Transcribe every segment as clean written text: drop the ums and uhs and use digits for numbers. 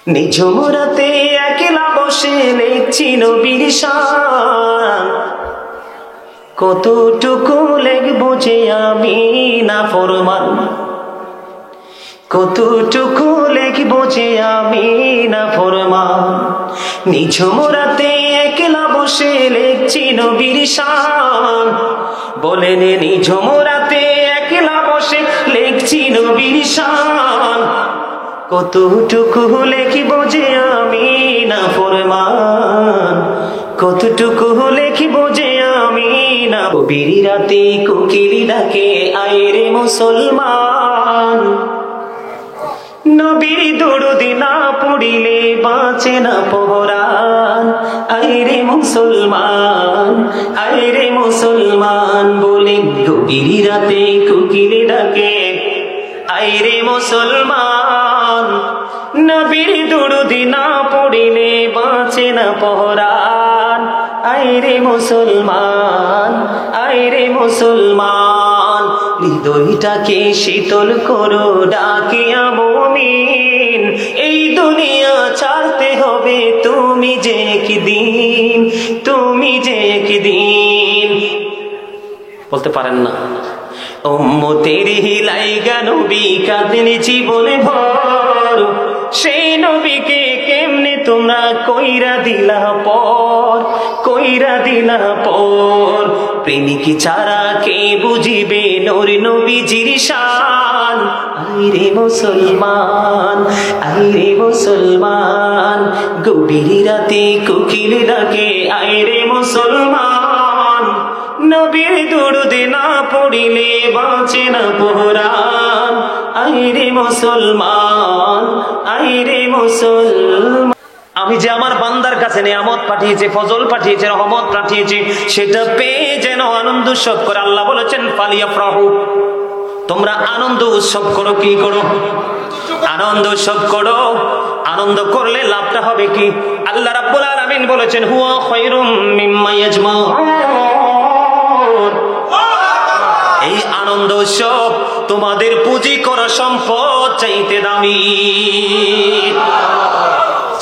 নিঝুম রাতে একলা বসে লিখছি নবীর শান, কতটুকু লিখবো যে আমি নাফরমান, কতটুকু লিখবো যে আমি নাফরমান। নিঝুম রাতে একলা বসে লিখছি নবীর শান, বলেন নিঝুম রাতে একলা বসে লিখছি নবীর শান, কতটুকু লিখিব যে আমি নাফরমান, কতটুকু লিখিব যে আমি না। গভীর রাতে কোকিল ডাকে আয়রে মুসলমান, নবীর দরুদ না পড়িলে বাঁচে না পরাণ। আয়রে মুসলমান, আয়রে মুসলমান বলে গভীর রাতে কোকিল ডাকে আয়রে মুসলমান, নবীর দরুদ না পড়িলে বাঁচে না পরাণ। আয়রে মুসলমান, আয়রে মুসলমান, হৃদয়টাকে শীতল করো ডাকিয়া মুমিন, এই দুনিয়া ছাড়তে হবে তুমি যে একদিন, তুমি যে একদিন। বলতে পারেন না উম্মতের লাইগা নবী কাঁদেন জীবনে ভর, সেই নবীকে কেমনে তোমরা কইরা দিলা পর, কইরা দিলা পর। প্রেমিক ছাড়া কে বুঝিবে নূর নবীজির শান। আইরে মুসলমান, আইরে মুসলমান, গভীর রাতে কোকিল ডাকে আইরে মুসলমান, নবীর দরুদ না পড়িলে বাঁচে না পরাণ। আইরে মুসলমান, আইরে মুসলমান। আমি যে আমার বান্দার কাছে নিয়ামত পাঠিয়েছি, ফজল পাঠিয়েছি, রহমত পাঠিয়েছি, সেটা পেয়ে যেন আনন্দ উৎসব করে। আল্লাহ বলেছেন ফালিয়াফরাহু, তোমরা আনন্দ উৎসব করো। কি করো? আনন্দ উৎসব করো। আনন্দ করলে লাভটা হবে কি? আল্লাহ রাব্বুল আলামিন বলেছেন হুয়া খায়রুম মিম্মা ইয়াজমাউন, এই আনন্দ উৎসব তোমাদের পুঁজি করা সম্পদ চাইতে দামি।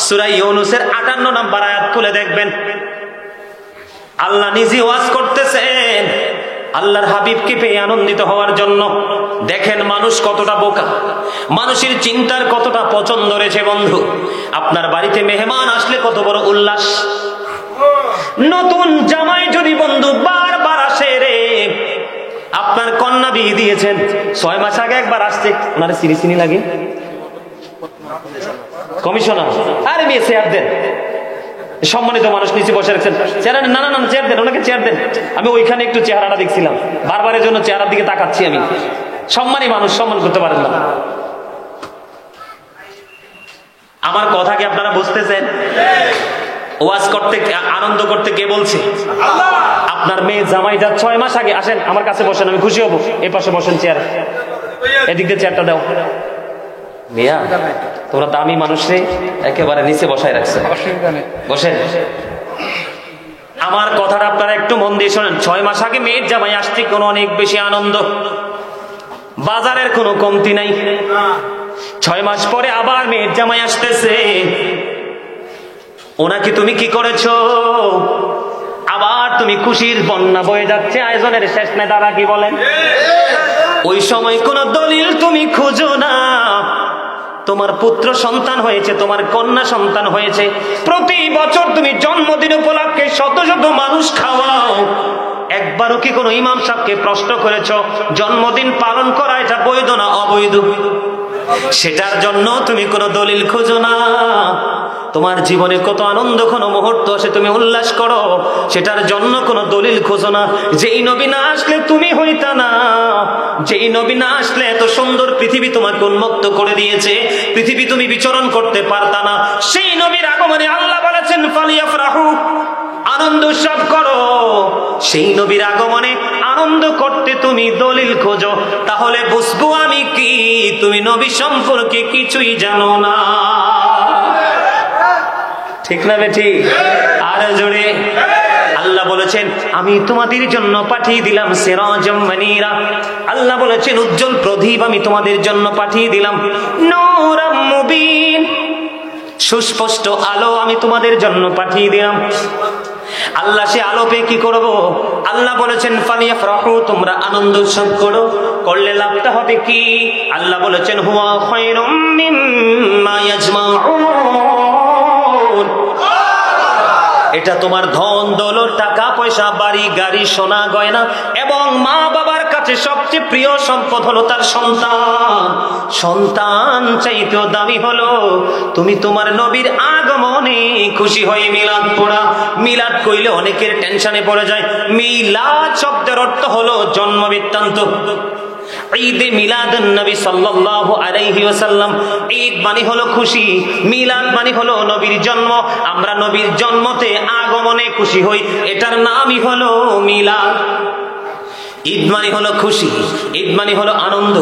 সূরা ইউনূসের 58 নম্বর আয়াত খুলে দেখবেন, আল্লাহ নিজে ওয়াজ করতেছেন আল্লাহর হাবিবকে পেয়ে আনন্দিত হওয়ার জন্য। দেখেন মানুষ কতটা বোকা, মানুষের চিন্তার কতটা পছন্দ রয়েছে। বন্ধু, আপনার বাড়িতে মেহমান আসলে কত বড় উল্লাস। নতুন জামাই যদি বন্ধু বারবার আসে রে, আপনার কন্যা বিয়ে দিয়েছেন 6 মাস আগে একবার আসছে, ওনারে চিনি চিনি লাগে। কমিশনার আরে নিয়ে চেয়ার দেন, সম্মানিত মানুষ নিচে বসে রাখছেন, চেয়ার না না না চেয়ার দেন, ওনাকে চেয়ার দেন। আমি ওইখানে একটু চেহারাটা দেখছিলাম, বারবারের জন্য চেহারার দিকে তাকাচ্ছি আমি। সম্মানী মানুষ সম্মান করতে পারেন না। আমার কথা কি আপনারা বুঝতেছেন? ওয়াজ করতে আনন্দ করতে কে বলছে? আপনার মেয়ে জামাইটা 6 মাস আগে আসেন আমার কাছে বসেন, আমি খুশি হব। এই পাশে বসেন চেয়ারে, এদিক দিয়ে চেয়ারটা দাও। মিয়া তোমরা দামি মানুষে একেবারে নিচে বসায় রাখছে, বসেন। আমার কথাটা আপনারা একটু মন দিয়ে শোনেন। 6 মাস আগে মেয়ের জামাই আসছে, কোনো অনেক বেশি আনন্দ, বাজারের কোনো কমতি নাই। 6 মাস পরে আবার মেয়ের জামাই আসতেছে, ওনাকে তুমি কি করেছো? আবার তুমি খুশির বন্যা বয়ে যাচ্ছে, আয়োজনের শেষ নাই। তারা কি বলেন? ওই সময় কোন দলিল তুমি খুঁজো না। তোমার পুত্র সন্তান হয়েছে, তোমার কন্যা সন্তান হয়েছে, প্রতি বছর তুমি জন্মদিন উপলক্ষে শত শত মানুষ খাওয়াও। একবারও কি কোনো ইমাম সাহেবকে প্রশ্ন করেছো জন্মদিন পালন করা এটা বৈধ না অবৈধ? সেটার জন্য তুমি কোনো দলিল খুঁজো না। তোমার জীবনে কত আনন্দ কোন মুহূর্ত আসে, তুমি উল্লাস করো, সেটার জন্য কোনো দলিল খুঁজো না। যেই নবী না আসলে তুমি হইতা না, যেই নবী না আসলে এত সুন্দর পৃথিবী তোমাকে উন্মুক্ত করে দিয়েছে, পৃথিবী তুমি বিচরণ করতে পারতা না। সেই নবীর আগমনে আল্লাহ বলেছেন ফালিয়াফরাহু, আনন্দ উৎসব করো। সেই নবীর আগমনে আনন্দ করতে তুমি দলিল খোঁজো, তাহলে বুঝবো আমি কি তুমি নবী সম্পর্কে কিছুই জানো না। ঠিক না বেঠি? আর জোরে আল্লাহ বলেছেন আমি তোমাদের জন্য পাঠিয়ে দিলাম সিরাজাম মুনীরা। আল্লাহ বলেছেন উজ্জ্বল প্রদীপ আমি তোমাদের জন্য পাঠিয়ে দিলাম, নূরাম মুবিন। সুস্পষ্ট আলো আমি তোমাদের জন্য পাঠিয়ে দিলাম। আল্লাহ সে আলো পেয়ে কি করব? আল্লাহ বলেছেন ফালিয়াফরাহু, তোমরা আনন্দ উৎসব করো। করলে লাভটা হবে কি? আল্লাহ বলেছেন হুয়া খায়রুম মিম্মা ইয়াজমাউন, এটা তোমার ধন দৌলত, টাকা পয়সা, বাড়ি গাড়ি, সোনা গয়না এবং মা বাবার কাছে সবচেয়ে প্রিয় সম্পদ হলো তার সন্তান। সন্তান চাইতেও দামি হলো তুমি তোমার নবীর আগমনে খুশি হয়ে মিলাদ পড়া। মিলাদ কইলে অনেকের টেনশনে পড়ে যায়। মিলাদ শব্দের অর্থ হলো জন্ম বৃত্তান্ত। ঈদে মিলাদুন নবী সাল্লাল্লাহু আলাইহি ওয়াসাল্লাম, ঈদ মানে হলো খুশি, মিলাদ মানে হলো নবীর জন্ম। আমরা নবীর জন্মতে আগমনে খুশি হই, এটার নামই হলো মিলাদ। ঈদ মানে হলো খুশি, ঈদ মানে হলো আনন্দ,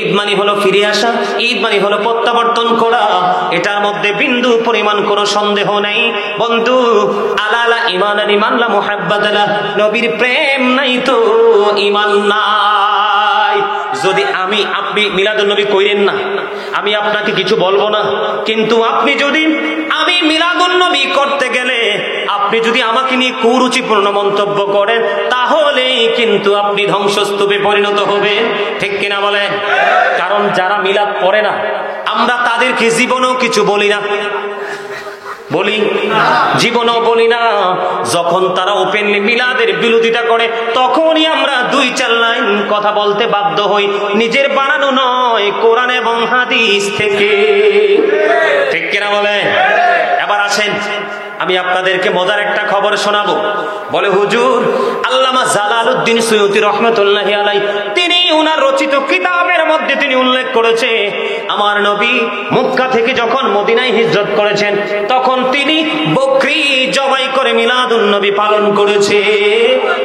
ঈদ মানে হলো ফিরে আসা, ঈদ মানে হলো প্রত্যাবর্তন করা। এটার মধ্যে বিন্দু পরিমাণ কোনো সন্দেহ নেই। বন্ধু, আলালা ঈমান ঈমান লা মুহাব্বাতালা, নবীর প্রেম নাই তো ঈমান নাই। যদি আপনি মিলাদুন নবী কইরেন না, আমি আপনাকে কিছু বলবো না, কিন্তু আপনি যদি আমি মিলাদুন নবী করতে গেলে আপনি যদি আমাকে নিয়ে কুরুচিপূর্ণ মন্তব্য করেন, তাহলেই কিন্তু আপনি ধ্বংসস্তূপে পরিণত হবে। ঠিক কিনা বলেন? কারণ যারা মিলাদ পড়ে না, আমরা তাদেরকে জীবনেও কিছু বলি না, বলি জীবনও বলি না। যখন তারা ওপেনলি মিলাদের বিরোধিতা করে, তখনই আমরা 2-4 লাইন কথা বলতে বাধ্য হই, নিজের বানানো নয়, কোরআন এবং হাদিস থেকে। ঠিক কিনা বলে? এবার আসেন, আমি আপনাদেরকে মজার একটা খবর শোনাবো। বলে হুজুর, আল্লামা জালালউদ্দিন সুয়ুতী রহমাতুল্লাহি আলাইহি, তিনি ওনার রচিত কিতাবের মধ্যে তিনি উল্লেখ করেছে, আমার নবী মক্কা থেকে যখন মদিনায় হিজরত করেছেন, তখন তিনি বকরি জবাই করে মিলাদুন নবী পালন করেছে।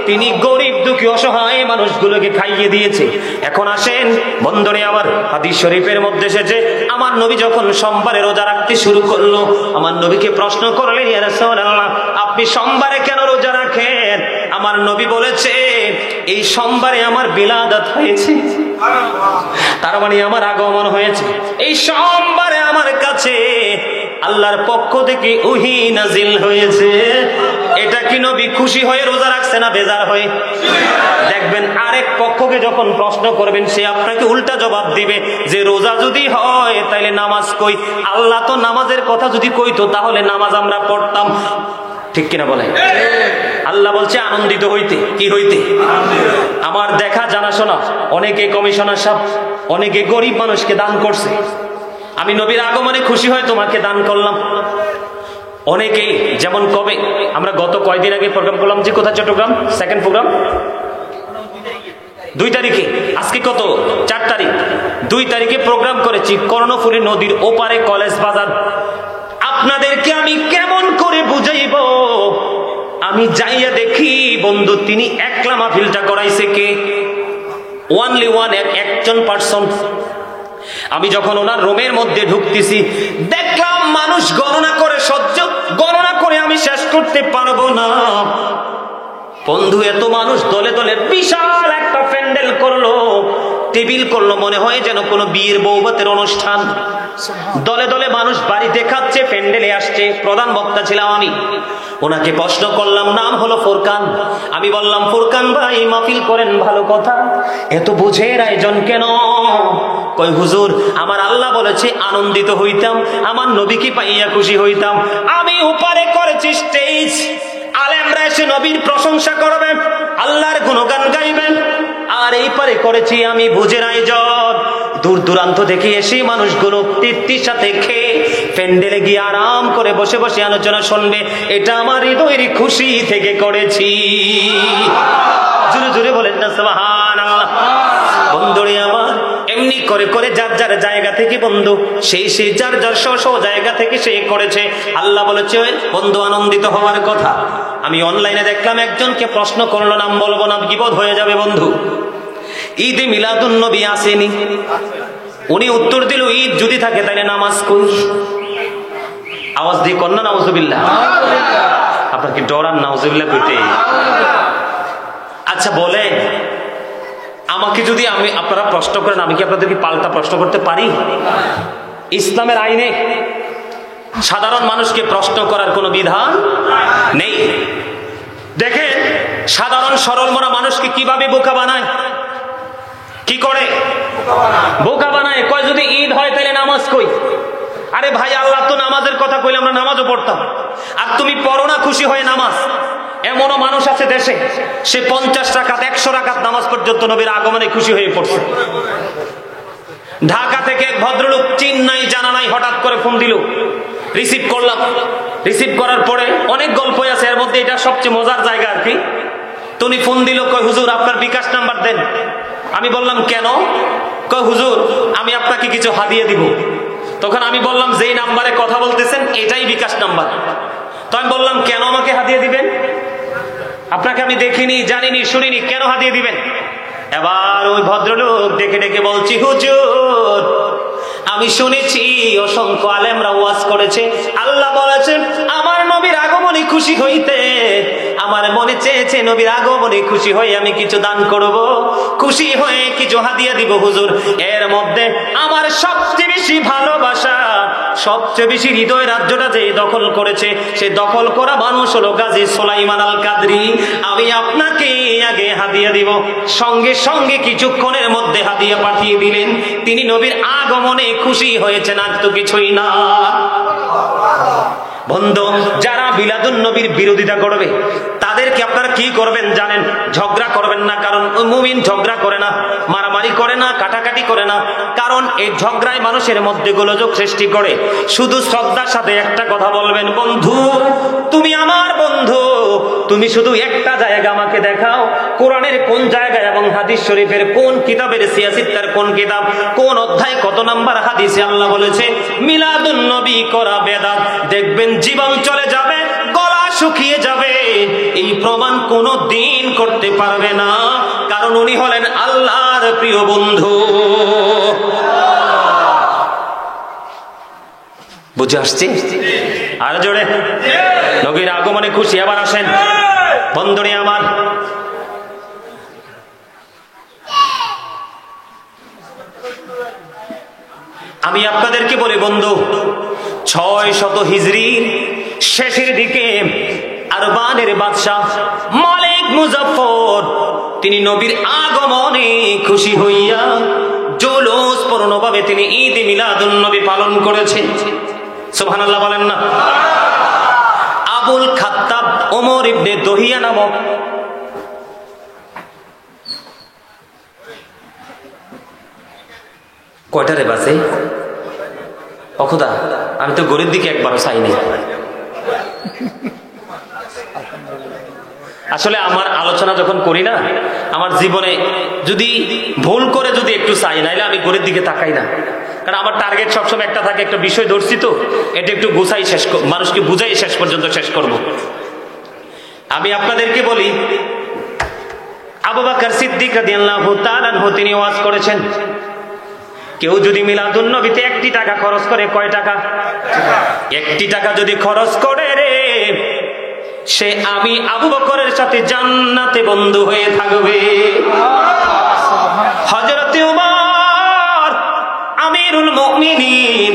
তিনি গরিব দুঃখী অসহায় মানুষগুলোকে খাইয়ে দিয়েছে। এখন আসেন বন্ধুরে, আমার হাদিস শরীফের মধ্যে এসেছে, আমার নবী যখন সোমবারে রোজা রাখতে শুরু করলো, আমার নবীকে প্রশ্ন করলেন, ইয়া রাসূলুল্লাহ, আপনি সোমবারে কেন রোজা রাখেন? আমার নবী বলেছে, এই সোমবারে আমার বিলাদত হয়েছে, তার মানে আমার আগমন হয়েছে। এই সোমবারে আমার কাছে আল্লাহর পক্ষ থেকে ওহী নাজিল হয়েছে। এটা কি নবী খুশি হয়ে রোজা রাখছে না বেজার হয়ে? দেখবেন আরেক পক্ষকে যখন প্রশ্ন করবেন, সে আপনাকে উল্টা জবাব দিবে যে রোজা যদি হয় তাহলে নামাজ কই? আল্লাহ তো নামাজের কথা যদি কইতো তাহলে নামাজ আমরা পড়তাম। ঠিক কিনা বলে? আল্লাহ বলছে আনন্দিত হইতে। কি হইতে? আমার দেখা জানাশোনা অনেকে কমিশনার সাহেব, অনেকে গরিব মানুষকে দান করছে। আমি নবীর আগমনে খুশি হয়ে তোমাকে দান করলাম। অনেকে যেমন কবে আমরা গত কয়দিন আগে প্রোগ্রাম করলাম যে কোথায়, চট্টগ্রাম, সেকেন্ড প্রোগ্রাম 2 তারিখে, আজকে কত 4 তারিখ, 2 তারিখে প্রোগ্রাম করেছি কর্ণফুলী নদীর ওপারে কলেজ বাজার। আপনাদেরকে আমি কেমন করে বুঝাইব? আমি যাইয়া দেখি বন্ধু, তিনি একলা মাহফিলটা করাইছে কে? ওয়ানলি ওয়ান, একজন পার্সন। আমি যখন ওনার রুমের মধ্যে ঢুকতেছি, দেখলাম মানুষ গণনা করে গণনা করে আমি শেষ করতে পারবো না। বন্ধু, এত মানুষ দলে দলে বিশাল একটা প্যান্ডেল করলো, টেবিল করলো, মনে হয় যেন কোনো বিয়ের বৌভাতের অনুষ্ঠান। দলে দলে মানুষ বাড়িতে খাচ্ছে, প্যান্ডেলে আসছে। প্রধান বক্তা ছিলাম আমি। ওনাকে প্রশ্ন করলাম, নাম হলো ফুরকান। আমি বললাম, ফুরকান ভাই, মাহফিল করেন ভালো কথা, এত বুঝের আয়োজন কেন? কই হুজুর, আমার আল্লাহ বলেছে আনন্দিত হইতাম, আমার নবীকে পাইয়া খুশি হইতাম। আমি উপরে করেছি স্টেজ, আলেমরা এসে নবীর প্রশংসা করবেন, আল্লাহর গুণগান গাইবেন। আর এই পারে করেছি আমি ভোজের আয়োজন। দূর দূরান্ত থেকে এসে মানুষগুলো তৃপ্তির সাথে খেয়ে প্যান্ডেলে গিয়ে আরাম করে বসে বসে আলোচনা শুনবে। এটা আমার হৃদয়ের খুশি থেকে করেছি। জোরে জোরে বলেন না সুবহানাল্লাহ। বন্ধুরে আমার, এমনি করে করে যার যার জায়গা থেকে বন্ধু, সেই যার যার স্ব জায়গা থেকে সে করেছে। আল্লাহ বলেছে বন্ধু আনন্দিত হওয়ার কথা। আমি অনলাইনে দেখলাম একজনকে প্রশ্ন করলো, নাম বলবো না, বিপদ হয়ে যাবে বন্ধু, ঈদে মিলাদুন নবী আসেনি? উনি উত্তর দিল, ঈদ যদি থাকে তাহলে নামাজ কই? আওয়াজ দিয়ে কন্যা নাউজুবিল্লাহ। আপনার কি ডরান নাউজুবিল্লাহ কইতে? আচ্ছা বলেন, আমাকে যদি আপনারা প্রশ্ন করেন, আমি কি আপনাদেরকে পাল্টা প্রশ্ন করতে পারি? ইসলামের আইনে সাধারণ মানুষকে প্রশ্ন করার কোনো বিধান নেই। দেখেন সাধারণ সরল মনা মানুষকে কিভাবে বোকা বানায়, কি করে বোকা বানায়। কয় যদি ঈদ হয় তাহলে নামাজ কই? আরে ভাই আল্লাহ তো নামাজের কথা কইলে আমরা নামাজও পড়তাম, আর তুমি পড়ো না খুশি হয়ে নামাজ। এমনও মানুষ আছে দেশে, সে 50 রাকাত 100 রাকাত নামাজ পর্যন্ত নবীর আগমনে খুশি হয়ে পড়ছে। ঢাকা থেকে এক ভদ্রলোক, চিন নাই জানা নাই, হঠাৎ করে ফোন দিল, রিসিভ করলাম। রিসিভ করার পরে অনেক গল্পই আছে, এর মধ্যে এটা সবচেয়ে মজার জায়গা আর কি। তুমি ফোন দিল, কয় হুজুর আপনার বিকাশ নাম্বার দেন। আমি বললাম কেন? কয় হুজুর আমি আপনাকে কিছু হাদিয়া দিব। তখন আমি বললাম যেই নাম্বারে কথা বলতেছেন এটাই বিকাশ নাম্বার। তো আমি বললাম কেন আমাকে হাদিয়া দিবেন? আপনাকে আমি দেখিনি, জানিনি, শুনিনি, কেন হাদিয়া দিবেন? এবার ওই ভদ্রলোক ডেকে ডেকে বলছি, হুজুর আমি শুনেছি অসংখ্য আলেমরা ওয়াজ করেছে, আল্লাহ বলেছেন আমার নবীর আগমনে খুশি হইতে, আমার মনে চেয়েছে নবীর আগমনে খুশি হয়ে আমি কিছু দান করব, খুশি হয়ে কিছু হাদিয়া দিব হুজুর। এর মধ্যে আমার সবচেয়ে বেশি ভালোবাসা, সবচেয়ে বেশি হৃদয় রাজ্যটা যে দখল করেছে, সে দখল করা মানুষ হলো গাজী সুলাইমান আল কাদরি। আমি আপনাকে আগে হাদিয়া দিব। সঙ্গে সঙ্গে কিছুক্ষণের মধ্যে হাদিয়া পাঠিয়ে দিলেন। তিনি নবীর আগমনে খুশি হয়েছেন, আর তো কিছুই না। বন্ধু, যারা মিলাদুন নবীর বিরোধিতা করবে তাদেরকে আপনারা কি করবেন জানেন? ঝগড়া করবেন না, কারণ মুমিন ঝগড়া করে না, মারামারি করে না, কাটাকাটি করে না, কারণ এই ঝগড়ায় মানুষের মধ্যে গোলযোগ সৃষ্টি করে। শুধু শ্রদ্ধার সাথে একটা কথা বলবেন, বন্ধু তুমি আমার বন্ধু, তুমি শুধু একটা জায়গা আমাকে দেখাও, কোরআনের কোন জায়গায় এবং হাদিস শরীফের কোন কিতাবের সিয়াসিত্তার কোন কিতাব, কোন অধ্যায় কত নাম্বার হাদিসে আল্লাহ বলেছে মিলাদুন নবী করা বেদাত। দেখবেন জীবন চলে যাবে, গলা শুকিয়ে যাবে, এই প্রমাণ কোনো দিন করতে পারবে না, কারণ উনি হলেন আল্লাহর প্রিয় বন্ধু। বুঝে আসছে? আর জোরে নবীর আগমনে খুশি। আবার আসেন বন্ধুরে আমার, আমি আপনাদেরকে বলি বন্ধু, 600 হিজরির শেষের দিকে আরবানের বাদশাহ মালিক মুজাফফর তিনি নবীর আগমনে খুশি হইয়া জুলুস পূর্ণভাবে তিনি ঈদ মিলাদুন নবী পালন করেছেন। সুবহানাল্লাহ বলেন না? আবুল খাত্তাব ওমর ইবনে দহিয়া নামক কয়টারে বাজে? ও খোদা, আমি তো গরিব দিকে একবারও চাইনি। আসলে আমার আলোচনা যখন করি না, আমার জীবনে যদি ভুল করে যদি একটু চাই, নাইলে আমি গরিব দিকে তাকাই না। কারণ আমার টার্গেট সবসময় একটা থাকে, একটা বিষয় ধরছি তো এটা একটু গুছাই শেষ, মানুষকে বুঝাই শেষ পর্যন্ত শেষ করব। আমি আপনাদেরকে বলি, আবু বকর সিদ্দিক রাদিয়াল্লাহু তাআলা আনহু তিনি ওয়াজ করেছেন, কেউ যদি মিলাদুন নবীতে 1 টাকা খরচ করে, কয় টাকা? 1 টাকা যদি খরচ করে রে, সে আমি আবু বকরের সাথে জান্নাতে বন্ধু হয়ে থাকবে। হযরত ওমর আমিরুল মুমিনিন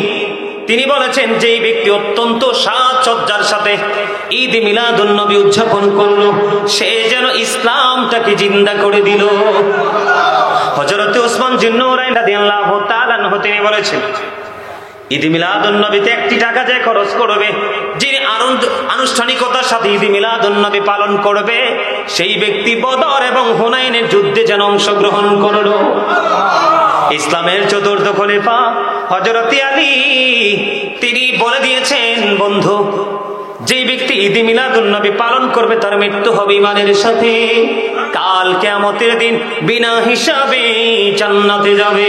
তিনি বলেছেন, যেই ব্যক্তি অত্যন্ত সাজসজ্জার সাথে ঈদ মিলাদুন নবী উদযাপন করলো, সে যেন ইসলামটাকে জিন্দা করে দিল। হযরত ওসমান জিন্নুরাইন রাদিয়াল্লাহু তাআলা আনহু তিনি বলেছেন, ঈদ মিলাদুন নবীতে 1 টাকা যে খরচ করবে, যিনি আনুষ্ঠানিকতার সাথে ঈদ মিলাদুন নবী পালন করবে, সেই ব্যক্তি বদর এবং হুনাইনের যুদ্ধে যেন অংশগ্রহণ করলো। ইসলামের চতুর্থ খলিফা হযরত আলী তিনি বলে দিয়েছেন, বন্ধু যেই ব্যক্তি ঈদ মিলাদুন নবী পালন করবে তার মৃত্যু হবে ঈমানের সাথে, কাল কিয়ামতের দিন বিনা হিসাবে জান্নাতে যাবে।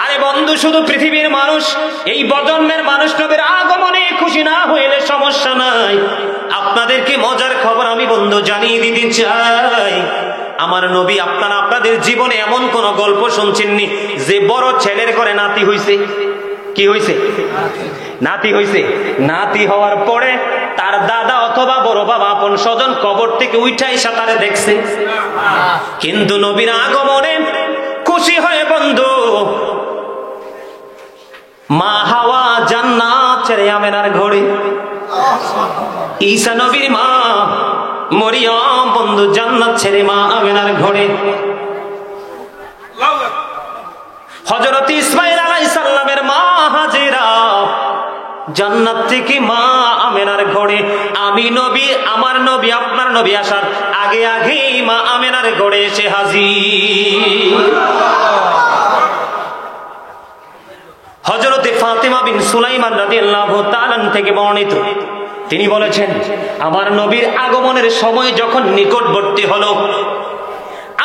আরে বন্ধু, শুধু পৃথিবীর মানুষ, এই প্রজন্মের মানুষ নবীর আগমনে খুশি না হইলে সমস্যা নাই। আপনাদেরকে মজার খবর আমি বন্ধু জানিয়ে দিতে চাই, আমার নবী, আপনারা আপনাদের জীবনে এমন কোন গল্প শুনছেননি যে বড় ছেলের ঘরে নাতি হইছে? কি হইছে? নাতি হইছে। নাতি হওয়ার পরে তার দাদা অথবা বড় বাবা আপন স্বজন কবর থেকে উঠাই সাঁতারে দেখছে। কিন্তু নবীর আগমনে খুশি হয়ে বন্ধু মা হাওয়া জান্নাত ছেড়ে আমেনার ঘরে। ঈসা নবীর মা মরিয়ম বন্ধু জান্নাত ছেড়ে মা আমেনার ঘরে। হযরত ইসমাঈল আলাইহিস সালামের মা হাজেরা জান্নাত থেকে মা আমেনার ঘরে। আমি নবী, আমার নবী, আপনার নবী আসার আগে আগে মা আমেনার ঘরে এসে হাজির। হযরতে ফাতেমা বিন সুলাইমান রাদিয়াল্লাহু তাআলা থেকে বর্ণিত, তিনি বলেছেন, আমার নবীর আগমনের সময় যখন নিকটবর্তী হলো,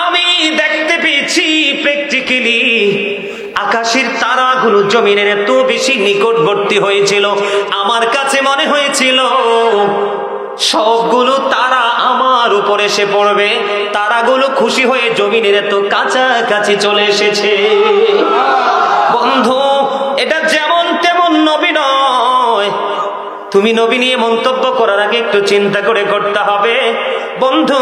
আমি দেখতে পেয়েছি প্র্যাকটিক্যালি আকাশের তারাগুলো জমিনের এত বেশি নিকটবর্তী হয়েছিল, আমার কাছে মনে হয়েছিল সবগুলো তারা আমার উপরে এসে পড়বে। তারাগুলো খুশি হয়ে জমিনের এত কাছাকাছি চলে এসেছে। বন্ধু, এটা যেমন তেমন নবী নয়। তুমি নবী নিয়ে মন্তব্য করার আগে একটু চিন্তা করে করতে হবে। বন্ধু,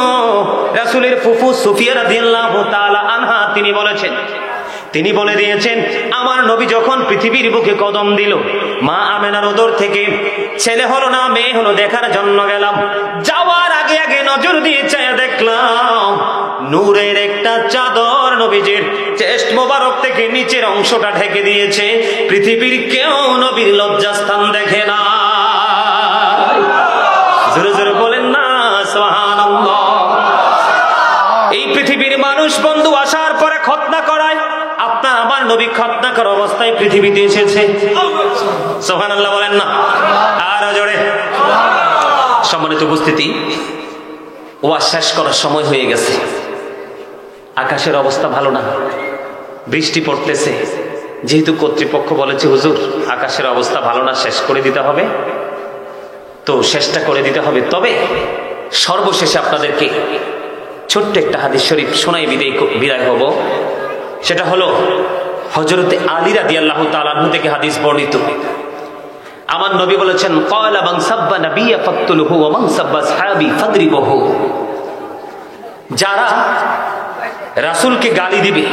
রাসূলের ফুফু সুফিয়া রাদিয়াল্লাহু তাআলা আনহা তিনি বলেছেন, তিনি বলে দিয়েছেন, আমার নবী যখন পৃথিবীর বুকে কদম দিল, মা আমেনার উদর থেকে ছেলে হলো না মেয়ে হলো দেখার জন্য গেলাম। যাওয়ার আগে আগে নজর দিয়ে চেয়ে দেখলাম নূরের একটা চাদর নবীজির চেস্ট মোবারক থেকে নিচের অংশটা ঢেকে দিয়েছে। পৃথিবীর কেউ নবীর লজ্জাস্থান দেখে না। জোরে জোরে বলেন না সুবহানাল্লাহ। এই পৃথিবীর মানুষ বন্ধু আসার পরে খতনা করায়, আপনার আমার নবী খতনা করা অবস্থায় পৃথিবীতে এসেছে। সুবহানাল্লাহ বলেন না আর জোরে। সম্মানিত উপস্থিতি, ওয়াজ শেষ করার সময় হয়ে গেছে। আকাশের অবস্থা ভালো না, বৃষ্টি পড়তেছে। যেহেতু কর্তৃপক্ষ বলেছে হুজুর আকাশের অবস্থা ভালো না, শেষ করে দিতে হবে, তো শেষটা করে দিতে হবে। সর্বশেষে আপনাদেরকে ছোট্ট একটা হাদিস শরীফ শোনাই বিদায় হব। সেটা হলো হযরতে আলী রাদিয়াল্লাহু তাআলা আনহু থেকে হাদিস বর্ণিত। আমার নবী বলেছেন, ক্বালা মান সাব্বা নাবিয়্যা ফাকতুলহু ওয়া মান সাব্বা আসহাবি ফাদরিবহু। যারা রাসূলকে গালি দিবে,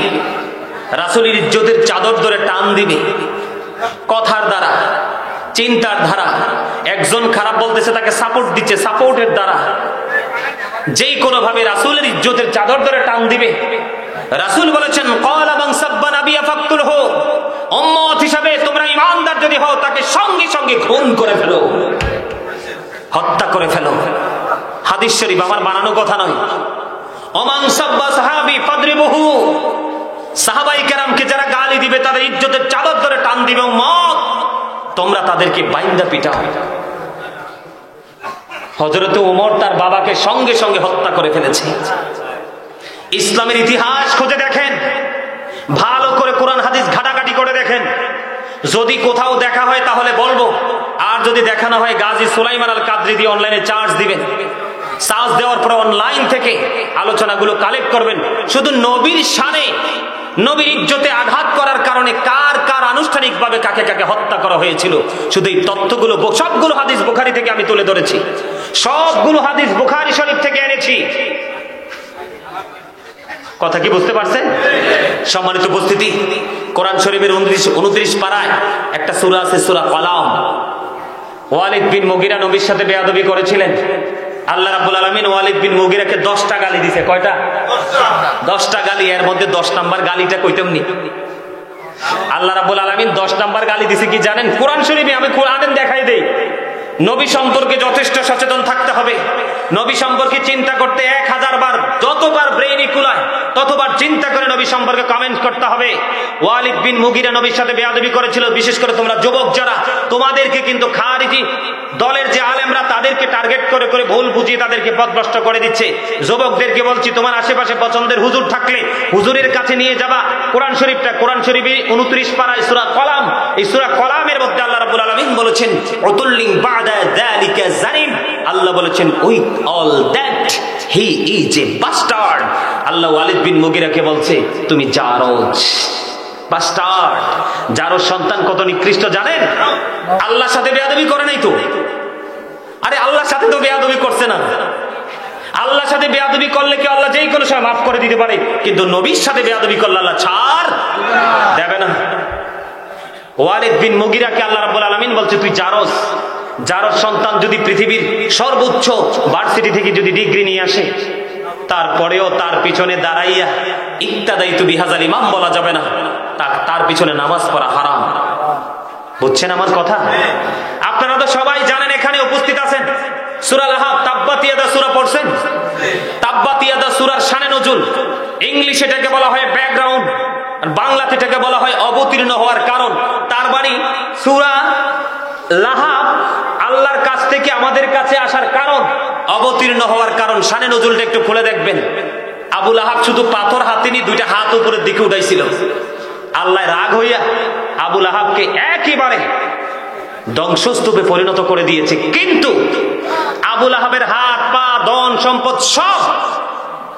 রাসূলের ইজ্জতের চাদর ধরে টান দিবে, কথার দ্বারা, চিন্তার দ্বারা, একজন খারাপ বলতেছে তাকে সাপোর্ট দিচ্ছে, সাপোর্টের দ্বারা যেই কোনো ভাবে রাসূলের ইজ্জতের চাদর ধরে টান দিবে, রাসূল বলেছেন, ক্বালা মান সাব্বা নাবিয়্যা ফাকতুলহু, উম্মত হিসাবে তোমরা ঈমানদার যদি হও তাকে সঙ্গে সঙ্গে খুন করে ফেলো, হত্যা করে ফেলো। হাদিস শরীফ, আমার বানানো কথা নয়। ওমান সাব্বা সাহাবী ফাদরিবহু, সাহাবায়ে কেরামকে যারা গালি দিবে তাদের ইজ্জতের চাদর ধরে টান দিবে, উম্মত তোমরা তাদেরকে বাইন্দা পিটাও। হযরত ওমর তার বাবাকে সঙ্গে সঙ্গে হত্যা করে ফেলেছে। ইসলামের ইতিহাস খুঁজে দেখেন, ভালো করে কোরআন হাদিস ঘাটাঘাটি করে দেখেন। যদি কোথাও দেখা হয় তাহলে বলবো, আর যদি দেখা না হয় গাজী সুলাইমান আল কাদরি দিয়ে অনলাইনে চার্জ দিবেন। চার্জ দেওয়ার পর অনলাইন থেকে আলোচনাগুলো কালেক্ট করবেন। শুধু নবীর শানে, নবীর ইজ্জতে আঘাত করার কারণে কার কার আনুষ্ঠানিকভাবে কাকে কাকে হত্যা করা হয়েছিল, শুধু এই তথ্যগুলো সবগুলো হাদিস বুখারী থেকে আমি তুলে ধরেছি। সবগুলো হাদিস বুখারী শরীফ থেকে এনেছি। কথা কি বুঝতে পারছেন? সম্মানিত উপস্থিতি, কোরআন শরীফের 29 পারায় একটা সূরা আছে, সূরা কলাম। ওয়ালিদ বিন মুগিরা নবীর সাথে বেয়াদবি করেছিলেন। আল্লাহ রাব্বুল আলামিন ওয়ালিদ বিন মুগিরাকে 10টা গালি দিয়েছে। কয়টা? 10টা গালি। এর মধ্যে 10 নাম্বার গালিটা কইতেমনি আল্লাহ রাব্বুল আলামিন 10 নাম্বার গালি দিয়েছে কি জানেন? কোরআন শরীফে, আমি কোরআনে দেখাই দেই। নবী সম্পর্কে যথেষ্ট সচেতন থাকতে হবে। নবী সম্পর্কে চিন্তা করতে 1000 বার, যতবার ব্রেইনে কুলায় ততবার চিন্তা করে নবী সম্পর্কে কমেন্ট করতে হবে। ওয়ালিদ বিন মুগিরা নবীর সাথে বেয়াদবি করেছিল। বিশেষ করে তোমরা যুবক যারা, তোমাদেরকে কিন্তু খারিজি দলের যে আলেমরা তাদেরকে টার্গেট করে করে ভুল বুঝিয়ে তাদেরকে পথভ্রষ্ট করে দিচ্ছে। যুবকদেরকে বলছি, তোমার আশেপাশে পছন্দের হুজুর থাকলে হুজুরের কাছে নিয়ে যাবা কোরআন শরীফটা। কোরআন শরীফে 29 পারায় সূরা কলাম, এই সূরা কলামের মধ্যে আল্লাহ রাব্বুল আলামিন বলেছেন, উতুল্লিন বা'দা যালিকা জানিম। আল্লাহ বলেছেন, with all that he is a bastard. আল্লাহ ওয়ালিদ বিন মুগিরাকে বলছে, তুমি জারজ, বাস্টার্ড। জারজ সন্তান কত নিকৃষ্ট জানেন? আল্লাহর সাথে বেয়াদবি করে নাই তো। আরে আল্লাহর সাথে তো বেয়াদবি করছে না। আল্লাহর সাথে বেয়াদবি করলে কি আল্লাহ যেই কোনো সময় মাফ করে দিতে পারে, কিন্তু নবীর সাথে বেয়াদবি করলে আল্লাহ ছাড় দেবে না। ওয়ালিদ বিন মুগিরাকে আল্লাহ রাব্বুল আলামিন বলছে তুই জারস সন্তান যদি পৃথিবীর সর্বোচ্চ ভার্সিটি থেকে যদি ডিগ্রি নিয়ে আসে, তারপরেও তার পিছনে দাঁড়াইয়া ইক্তাদাইতু বিহাজাল ইমাম বলা যাবে না, তার পিছনে নামাজ পড়া হারাম। বুঝছেন আমার কথা? আপনারা তো সবাই জানেন, এখানে উপস্থিত আছেন, সূরা লাহাব তাব্বাত ইয়াদা সূরা পড়ছেন? তাব্বাত ইয়াদা সূরার শানে নজুল, ইংলিশে এটাকে বলা হয় ব্যাকগ্রাউন্ড, আর বাংলাতে এটাকে বলা হয় অবতীর্ণ হওয়ার কারণ। তার মানে সূরা লাহাব আল্লাহর কাছ থেকে আমাদের কাছে আসার কারণ, অবতীর্ণ হওয়ার কারণ। শানে নজুলটা একটু খুলে দেখবেন। আবু লাহাব শুধু পাথর হাতে নিয়ে দুইটা হাত উপরের দিকে উঠাইছিল। আল্লাহ রাগ হইয়া আবু লাহাবকে একেবারে ধ্বংসস্তূপে পরিণত করে দিয়েছে। কিন্তু আবু লাহাবের হাত পা ধন সম্পদ সব,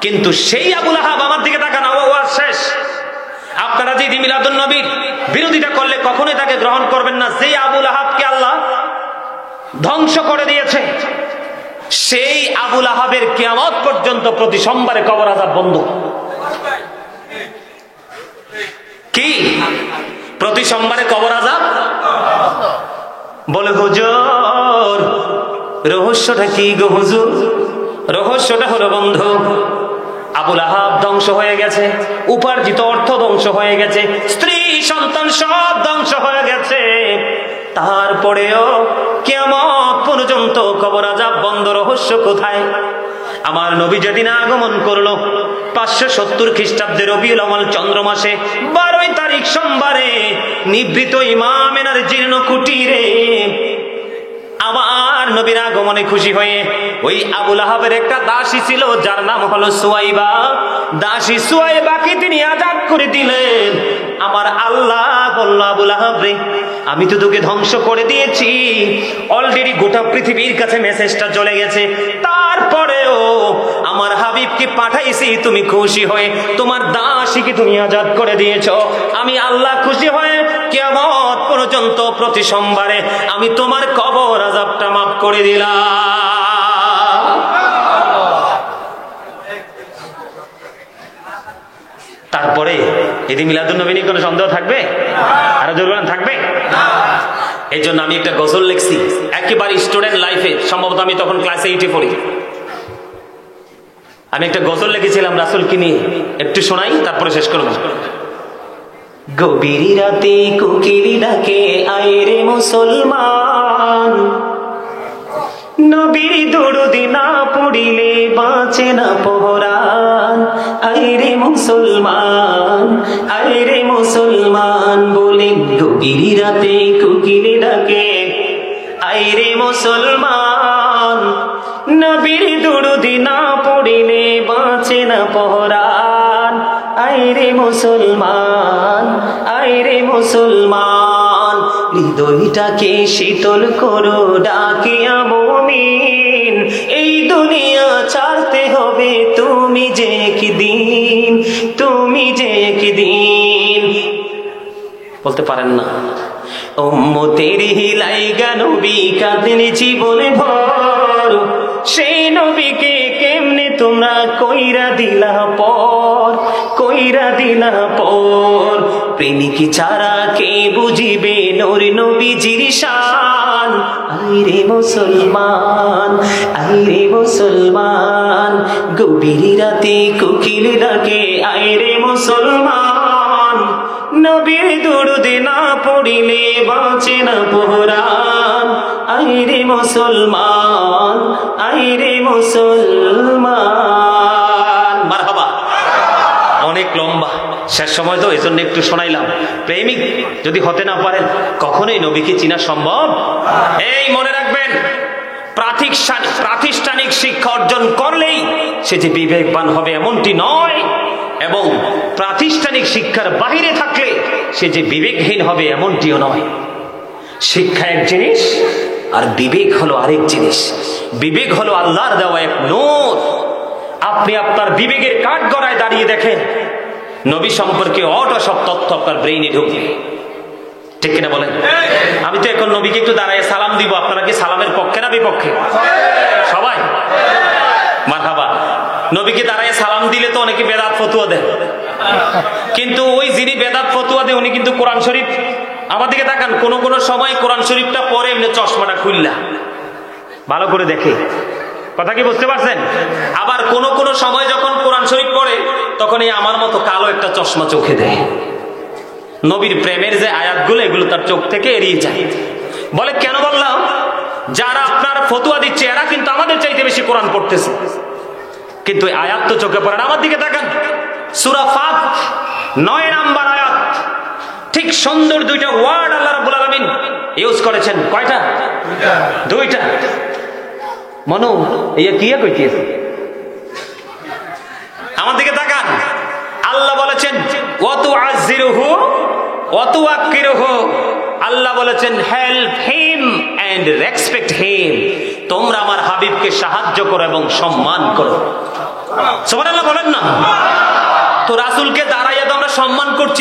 কিন্তু সেই আবু লাহাব, আমার দিকে তাকান, ওয়াজ শেষ। আপনারা যে ঈদ মিলাদুন নবীর বিরোধিতা করলে কখনোই তাকে গ্রহণ করবেন না। যে আবু লাহাবকে আল্লাহ ধ্বংস করে দিয়েছে, সেই আবু লাহাবের কিয়ামত পর্যন্ত প্রতি সোমবারে কবর আযাব বন্ধ। কি প্রতি সোমবারে কবর আযাব? বলে হুজুর রহস্যটা কি গো হুজুর? রহস্যটা হলো বন্ধু, আবু লাহাব ধ্বংস হয়ে গেছে, উপার্জিত অর্থ ধ্বংস হয়ে গেছে, স্ত্রী সন্তান সব ধ্বংস হয়ে গেছে, তারপরেও কিয়ামত পর্যন্ত কবর আযাব বন্ধ। রহস্য কোথায়? আমার নবী যেদিন আগমন করলো 570 খ্রিস্টাব্দে রবিউল আউয়াল চন্দ্র মাসে 12 তারিখ সোমবারে, নিভৃত ইমামেনার জীর্ণ কুটিরে আমার নবীর আগমনে খুশি হয়ে ওই আবু লাহাবের একটা দাসী ছিল, যার নাম হলো সুয়াইবা। দাসী সুয়াইবাকে তিনি আজাদ করে দিলেন। আমার আল্লাহ বলল, আবু লাহাব রে, আমি তো তোকে ধ্বংস করে দিয়েছি, অলরেডি গোটা পৃথিবীর কাছে মেসেজটা চলে গেছে, তারপরেও আমার হাবিবকে পাঠাইছি, তুমি খুশি হয়ে তোমার দাসীকে তুমি আজাদ করে দিয়েছ। আমি আল্লাহ খুশি হয়ে কিয়ামত পর্যন্ত প্রতি সোমবারে আমি তোমার কবর আযাবটা মাফ করে দিলাম। তারপরে ঈদ মিলাদুন নবী নিয়ে কোনো সন্দেহ থাকবে? আরো জোরগান থাকবে? এই জন্য আমি একটা গজল লিখছি একেবারে স্টুডেন্ট লাইফে, সম্ভবত আমি তখন ক্লাস 8-এ পড়ি। আমি একটা গজল লিখেছিলাম রাসূলকে নিয়ে, একটু শোনাই তারপরে শেষ করব। গভীর রাতে কোকিল ডাকে আয় রে মুসলমান, নবীর দরুদ না পড়িলে বাঁচে না পরাণ। আয় রে মুসলমান, আয় রে মুসলমান বলে গভীর রাতে কোকিল ডাকে আয় রে মুসলমান, নবীর দরুদ না পড়িলে বাঁচে না পরাণ। আয় রে মুসলমান, আয় রে মুসলমান, হৃদয়টাকে শীতল করো ডাকিয়া মুমিন, এই দুনিয়া ছাড়তে হবে তুমি যে একদিন, তুমি যে একদিন। বলতে পারেন না? উম্মতের হিলাইগা নবী কাঁদেন জীবনে ভর, সেই নবীকে কেমনে তোমরা কইরা দিলা পর, কইরা দিলা পর। প্রেমিক ছাড়া কে বুঝিবে নূর নবীজির শান। আইরে মুসলমান, আইরে মুসলমান, গভীর রাতে কোকিল ডাকে আইরে মুসলমান, নবীর দরুদ না পড়িলে বাঁচে না পরাণ। আইরে মুসলমান, আইরে মুসলমান। মারহাবা। অনেক লম্বা, শেষ সময় তো এই জন্য একটু শোনাইলাম। প্রেমিক যদি হতে না পারেন কখনোই নবীকে চিনা সম্ভব। এই মনে রাখবেন, প্রাতিষ্ঠানিক শিক্ষা অর্জন করলেই সে যে বিবেকবান হবে এমনটি নয়, এবং প্রাতিষ্ঠানিক শিক্ষার বাহিরে থাকলে সে যে বিবেকহীন হবে এমনটিও নয়। শিক্ষা এক জিনিস আর বিবেক হলো আরেক জিনিস। বিবেক হলো আল্লাহর দেওয়া এক নূর। আপনি আপনার বিবেকের কাঠগড়ায় দাঁড়িয়ে দেখেন, নবী সম্পর্কে সব তথ্য আপনার ব্রেইনে ঢুকবে। ঠিক কিনা বলেন? আমি তো এখন নবীকে একটু দাঁড়ায় সালাম দিব, আপনারা কি সালামের পক্ষে না বিপক্ষে? সবাই মারহাবা। নবীকে দাঁড়ায় সালাম দিলে তো অনেকে বেদাত ফতুয়া দেয়, কিন্তু ওই যিনি বেদাত ফতুয়া দেয় উনি কিন্তু কোরআন শরীফ আমার দিকে তাকান, কোন কোন সময় কোরআন শরীফটা পরে এমনি চশমাটা খুললা ভালো করে দেখে, কথা কি বুঝতে পারছেন? আবার কোন কোন সময় যখন কোরআন শরীফ পড়ে তখন এই আমার মতো কালো একটা চশমা চোখে দেয়। নবীর প্রেমের যে আয়াতগুলো এগুলো তার চোখ থেকে এড়িয়ে যায়। বলে কেন বললাম? যারা আপনার ফতুয়া দিচ্ছে এরা কিন্তু আমাদের চাইতে বেশি কোরআন পড়তেছে, কিন্তু আয়াত তো চোখে পড়ে না। আমার দিকে তাকান, সূরা ফাত 9 নাম্বার আয়াত, ঠিক সুন্দর দুইটা ওয়ার্ড আল্লাহ রাব্বুল আলামিন ইউজ করেছেন। কয়টা? দুইটা। মনো এই কি কইতেছে? আমার দিকে তাকান, আল্লাহ বলেছেন ওয়া তুআযিরুহু ওয়া তুওয়াক্কিরুহু। আল্লাহ বলেছেন help him and respect him, তোমরা আমার হাবিবকে সাহায্য করো এবং সম্মান করো। সুবহানাল্লাহ বলেন না? তো রাসূলকে দাঁড়াইয়া তো আমরা সম্মান করছি।